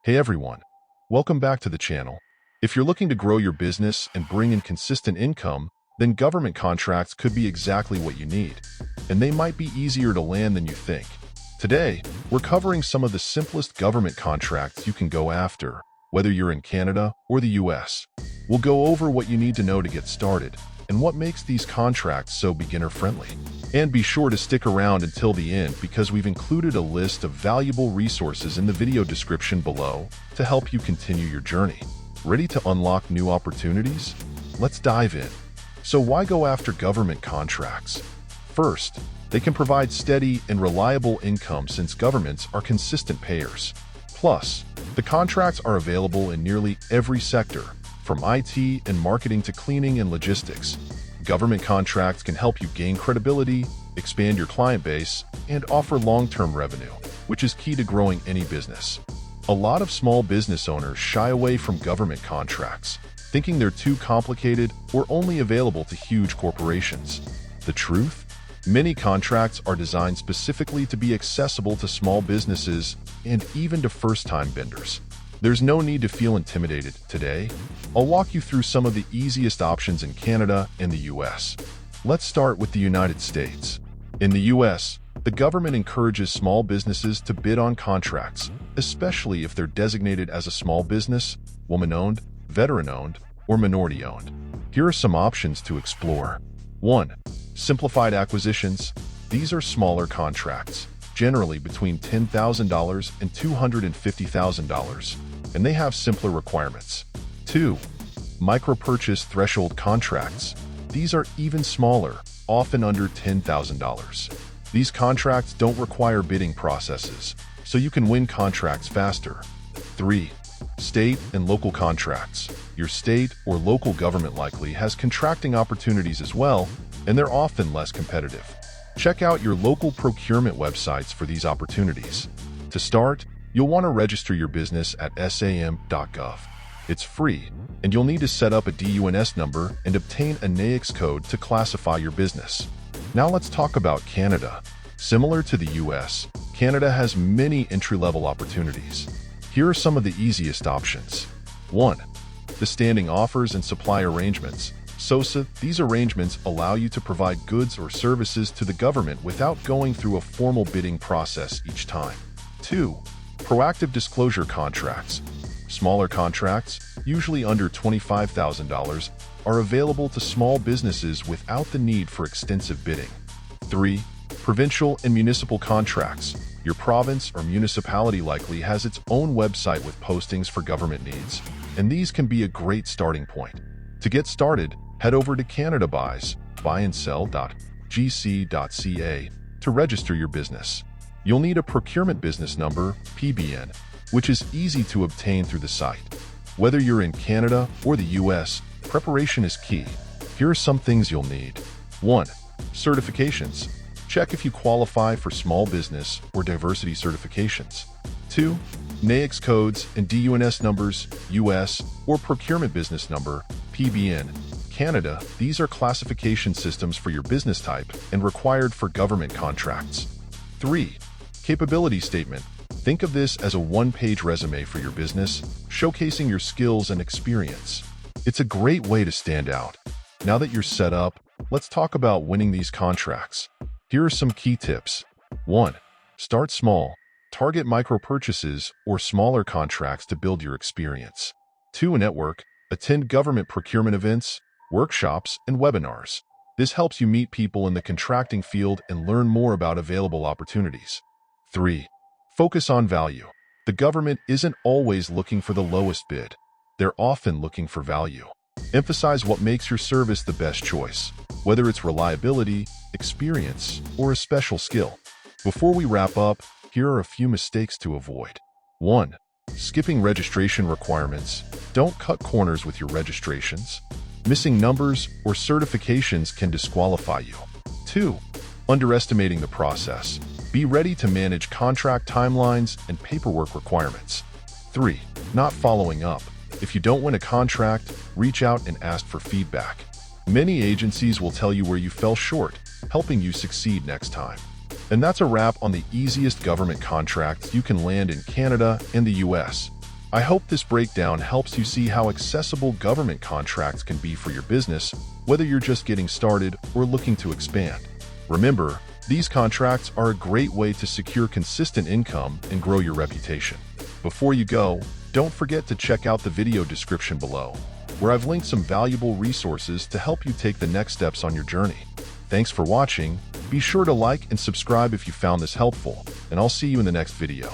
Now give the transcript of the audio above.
Hey everyone, welcome back to the channel. If you're looking to grow your business and bring in consistent income, then government contracts could be exactly what you need. And they might be easier to land than you think. Today, we're covering some of the simplest government contracts you can go after, whether you're in Canada or the US. We'll go over what you need to know to get started and what makes these contracts so beginner-friendly. And be sure to stick around until the end because we've included a list of valuable resources in the video description below to help you continue your journey. Ready to unlock new opportunities? Let's dive in. So why go after government contracts? First, they can provide steady and reliable income since governments are consistent payers. Plus, the contracts are available in nearly every sector, from IT and marketing to cleaning and logistics. Government contracts can help you gain credibility, expand your client base, and offer long-term revenue, which is key to growing any business. A lot of small business owners shy away from government contracts, thinking they're too complicated or only available to huge corporations. The truth? Many contracts are designed specifically to be accessible to small businesses and even to first-time vendors. There's no need to feel intimidated today. I'll walk you through some of the easiest options in Canada and the US. Let's start with the United States. In the US, the government encourages small businesses to bid on contracts, especially if they're designated as a small business, woman-owned, veteran-owned, or minority-owned. Here are some options to explore. 1. Simplified acquisitions. These are smaller contracts, generally between $10,000 and $250,000, and they have simpler requirements. 2. Micro-purchase threshold contracts. These are even smaller, often under $10,000. These contracts don't require bidding processes, so you can win contracts faster. 3. State and local contracts. Your state or local government likely has contracting opportunities as well, and they're often less competitive. Check out your local procurement websites for these opportunities. To start, you'll want to register your business at SAM.gov. It's free, and you'll need to set up a DUNS number and obtain a NAICS code to classify your business. Now let's talk about Canada. Similar to the US, Canada has many entry-level opportunities. Here are some of the easiest options. 1. The standing offers and supply arrangements. SOSA, these arrangements allow you to provide goods or services to the government without going through a formal bidding process each time. 2. Proactive disclosure contracts. Smaller contracts, usually under $25,000, are available to small businesses without the need for extensive bidding. 3. Provincial and municipal contracts. Your province or municipality likely has its own website with postings for government needs, and these can be a great starting point. To get started, head over to Canada Buys, buyandsell.gc.ca to register your business. You'll need a procurement business number, PBN, which is easy to obtain through the site. Whether you're in Canada or the US, preparation is key. Here are some things you'll need. 1. Certifications. Check if you qualify for small business or diversity certifications. 2. NAICS codes and DUNS numbers, US, or procurement business number, PBN, Canada. These are classification systems for your business type and required for government contracts. 3. Capability statement. Think of this as a one-page resume for your business, showcasing your skills and experience. It's a great way to stand out. Now that you're set up, let's talk about winning these contracts. Here are some key tips. 1. Start small. Target micro-purchases or smaller contracts to build your experience. 2. Network. Attend government procurement events, workshops, and webinars. This helps you meet people in the contracting field and learn more about available opportunities. 3. Focus on value. The government isn't always looking for the lowest bid. They're often looking for value. Emphasize what makes your service the best choice, whether it's reliability, experience, or a special skill. Before we wrap up, here are a few mistakes to avoid. 1. Skipping registration requirements. Don't cut corners with your registrations. Missing numbers or certifications can disqualify you. 2. Underestimating the process. Be ready to manage contract timelines and paperwork requirements. 3. Not following up. If you don't win a contract, reach out and ask for feedback. Many agencies will tell you where you fell short, helping you succeed next time. And that's a wrap on the easiest government contracts you can land in Canada and the US. I hope this breakdown helps you see how accessible government contracts can be for your business, whether you're just getting started or looking to expand. Remember, these contracts are a great way to secure consistent income and grow your reputation. Before you go, don't forget to check out the video description below, where I've linked some valuable resources to help you take the next steps on your journey. Thanks for watching. Be sure to like and subscribe if you found this helpful, and I'll see you in the next video.